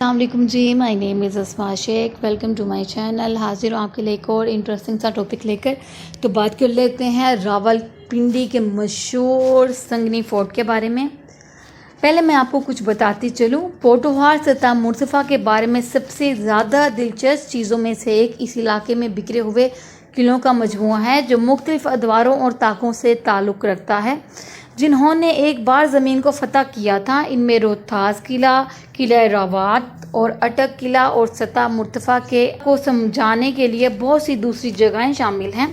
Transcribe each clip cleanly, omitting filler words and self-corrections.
السلام علیکم جی، مائی نیم از اسما شیخ، welcome to my channel. حاضر ہوں آپ کے لیے ایک اور انٹرسٹنگ سا ٹاپک لے کر۔ تو بات کر لیتے ہیں راول پنڈی کے مشہور سنگنی فورٹ کے بارے میں۔ پہلے میں آپ کو کچھ بتاتی چلوں۔ پوٹوہار سطح مرتفع کے بارے میں سب سے زیادہ دلچسپ چیزوں میں سے ایک اس علاقے میں بکھرے ہوئے قلعوں کا مجموعہ ہے جو مختلف ادواروں اور طاقوں سے تعلق رکھتا ہے جنہوں نے ایک بار زمین کو فتح کیا تھا۔ ان میں روہتاس قلعہ، قلعہ راوت اور اٹک قلعہ اور سطح مرتفع کو سمجھانے کے لیے بہت سی دوسری جگہیں شامل ہیں۔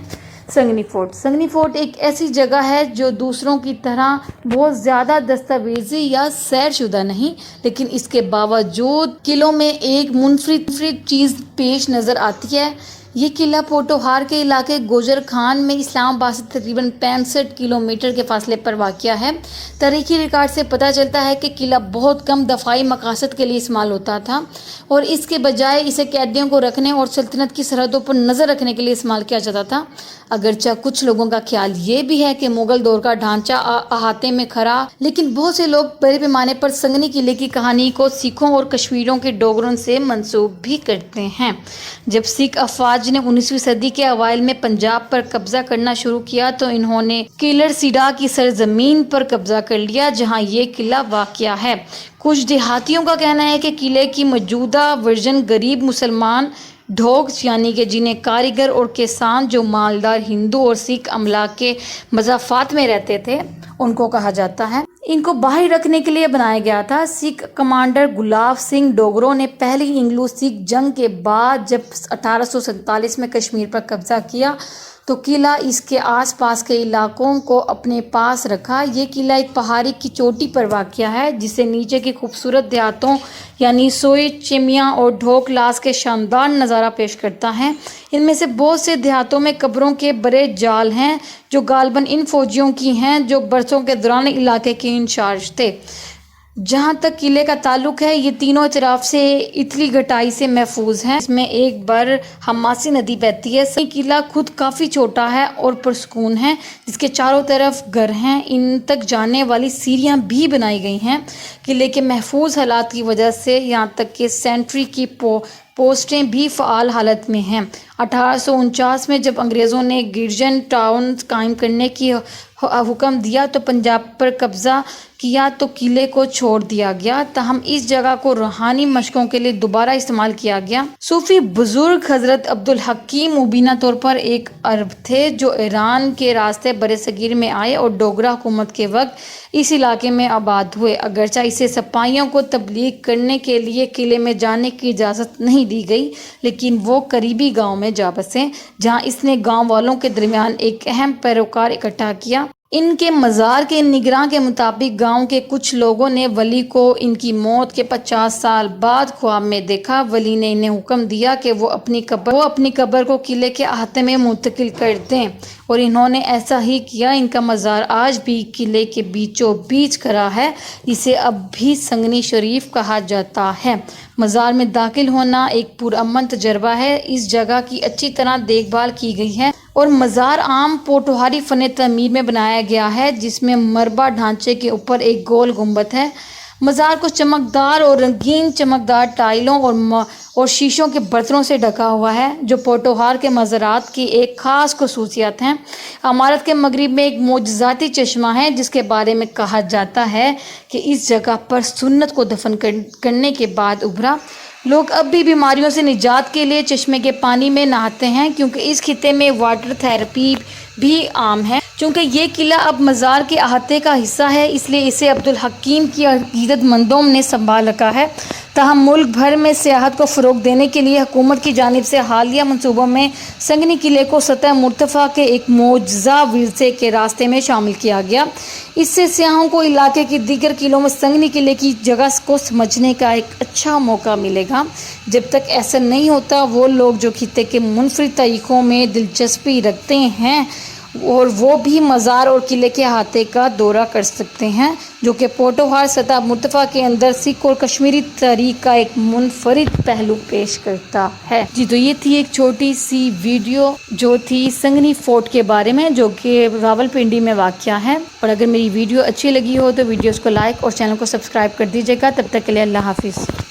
سنگنی فورٹ ایک ایسی جگہ ہے جو دوسروں کی طرح بہت زیادہ دستاویزی یا سیر شدہ نہیں، لیکن اس کے باوجود قلعوں میں ایک منفرد چیز پیش نظر آتی ہے۔ یہ قلعہ پوٹوہار کے علاقے گوجر خان میں اسلام آباد سے تقریباً 65 کلومیٹر کے فاصلے پر واقع ہے۔ تاریخی ریکارڈ سے پتہ چلتا ہے کہ قلعہ بہت کم دفاعی مقاصد کے لیے استعمال ہوتا تھا اور اس کے بجائے اسے قیدیوں کو رکھنے اور سلطنت کی سرحدوں پر نظر رکھنے کے لیے استعمال کیا جاتا تھا۔ اگرچہ کچھ لوگوں کا خیال یہ بھی ہے کہ مغل دور کا ڈھانچہ احاطے میں کھرا، لیکن بہت سے لوگ بڑے پیمانے پر سنگنی قلعے کی کہانی کو سکھوں اور کشمیریوں کے ڈوگروں سے منسوب بھی کرتے ہیں۔ جب سکھ افواج نے 19ویں صدی کے اوائل میں پنجاب پر قبضہ کرنا شروع کیا تو انہوں نے کیلر سیڈا کی سرزمین پر قبضہ کر لیا جہاں یہ قلعہ واقع ہے۔ کچھ دیہاتیوں کا کہنا ہے کہ قلعے کی موجودہ ورژن غریب مسلمان ڈھوگ یعنی کہ جنہیں کاریگر اور کسان جو مالدار ہندو اور سکھ املاک کے مضافات میں رہتے تھے ان کو کہا جاتا ہے۔ ان کو باہر رکھنے کے لیے بنایا گیا تھا۔ سکھ کمانڈر گلاب سنگھ ڈوگروں نے پہلی انگلو سکھ جنگ کے بعد جب 1847 میں کشمیر پر قبضہ کیا تو قلعہ اس کے آس پاس کے علاقوں کو اپنے پاس رکھا۔ یہ قلعہ ایک پہاڑی کی چوٹی پر واقع ہے جسے نیچے کے خوبصورت دیہاتوں یعنی سوئی چمیاں اور ڈھوک لاس کے شاندار نظارہ پیش کرتا ہے۔ ان میں سے بہت سے دیہاتوں میں قبروں کے بڑے جال ہیں جو غالباً ان فوجیوں کی ہیں جو برسوں کے دوران علاقے کے انچارج تھے۔ جہاں تک قلعے کا تعلق ہے یہ تینوں اطراف سے اتلی گٹائی سے محفوظ ہے۔ اس میں ایک بر ہماسی ندی بہتی ہے۔ قلعہ خود کافی چھوٹا ہے اور پرسکون ہے جس کے چاروں طرف گھر ہیں۔ ان تک جانے والی سیڑھیاں بھی بنائی گئی ہیں۔ قلعے کے محفوظ حالات کی وجہ سے یہاں تک کہ سینٹری کی پوسٹیں بھی فعال حالت میں ہیں۔ 1849 میں جب انگریزوں نے گرجن ٹاؤن قائم کرنے کی حکم دیا تو پنجاب پر قبضہ کیا تو قلعے کو چھوڑ دیا گیا، تاہم اس جگہ کو روحانی مشقوں کے لیے دوبارہ استعمال کیا گیا۔ صوفی بزرگ حضرت عبدالحکیم مبینہ طور پر ایک عرب تھے جو ایران کے راستے برصغیر میں آئے اور ڈوگرا حکومت کے وقت اس علاقے میں آباد ہوئے۔ اگرچہ اسے سپاہیوں کو تبلیغ کرنے کے لیے قلعے میں جانے کی اجازت نہیں دی گئی، لیکن وہ قریبی گاؤں میں جا بسے جہاں اس نے گاؤں والوں کے درمیان ایک اہم پیروکار اکٹھا کیا۔ ان کے مزار کے نگراں کے مطابق گاؤں کے کچھ لوگوں نے ولی کو ان کی موت کے 50 سال بعد خواب میں دیکھا۔ ولی نے انہیں حکم دیا کہ وہ اپنی قبر کو قلعے کے احاطے میں منتقل کر دیں اور انہوں نے ایسا ہی کیا۔ ان کا مزار آج بھی قلعے کے بیچوں بیچ کھڑا ہے، اسے اب بھی سنگنی شریف کہا جاتا ہے۔ مزار میں داخل ہونا ایک پرامن تجربہ ہے۔ اس جگہ کی اچھی طرح دیکھ بھال کی گئی ہے اور مزار عام پوٹوہاری فن تعمیر میں بنایا گیا ہے جس میں مربع ڈھانچے کے اوپر ایک گول گنبد ہے۔ مزار کو چمکدار اور رنگین چمکدار ٹائلوں اور شیشوں کے برتنوں سے ڈھکا ہوا ہے جو پوٹوہار کے مزارات کی ایک خاص خصوصیت ہیں۔ عمارت کے مغرب میں ایک معجزاتی چشمہ ہے جس کے بارے میں کہا جاتا ہے کہ اس جگہ پر سنت کو دفن کرنے کے بعد ابھرا۔ لوگ اب بھی بیماریوں سے نجات کے لیے چشمے کے پانی میں نہاتے ہیں کیونکہ اس خطے میں واٹر تھراپی بھی عام ہے۔ چونکہ یہ قلعہ اب مزار کے احاطے کا حصہ ہے اس لیے اسے عبدالحکیم کی عقیدت مندوں نے سنبھال رکھا ہے۔ تاہم ملک بھر میں سیاحت کو فروغ دینے کے لیے حکومت کی جانب سے حالیہ منصوبوں میں سنگنی قلعے کو سطح مرتفع کے ایک معجزہ ورثے کے راستے میں شامل کیا گیا۔ اس سے سیاحوں کو علاقے کے دیگر قلعوں میں سنگنی قلعے کی جگہ کو سمجھنے کا ایک اچھا موقع ملے گا۔ جب تک ایسا نہیں ہوتا وہ لوگ جو خطے کے منفرد تاریخوں میں دلچسپی رکھتے ہیں اور وہ بھی مزار اور قلعے کے احاطے کا دورہ کر سکتے ہیں جو کہ پوٹوہار سطح مرتفع کے اندر سکھ اور کشمیری تاریخ کا ایک منفرد پہلو پیش کرتا ہے۔ جی تو یہ تھی ایک چھوٹی سی ویڈیو جو تھی سنگنی فورٹ کے بارے میں جو کہ راول پنڈی میں واقع ہے، اور اگر میری ویڈیو اچھی لگی ہو تو ویڈیوز کو لائک اور چینل کو سبسکرائب کر دیجیے گا۔ تب تک کے لیے اللہ حافظ۔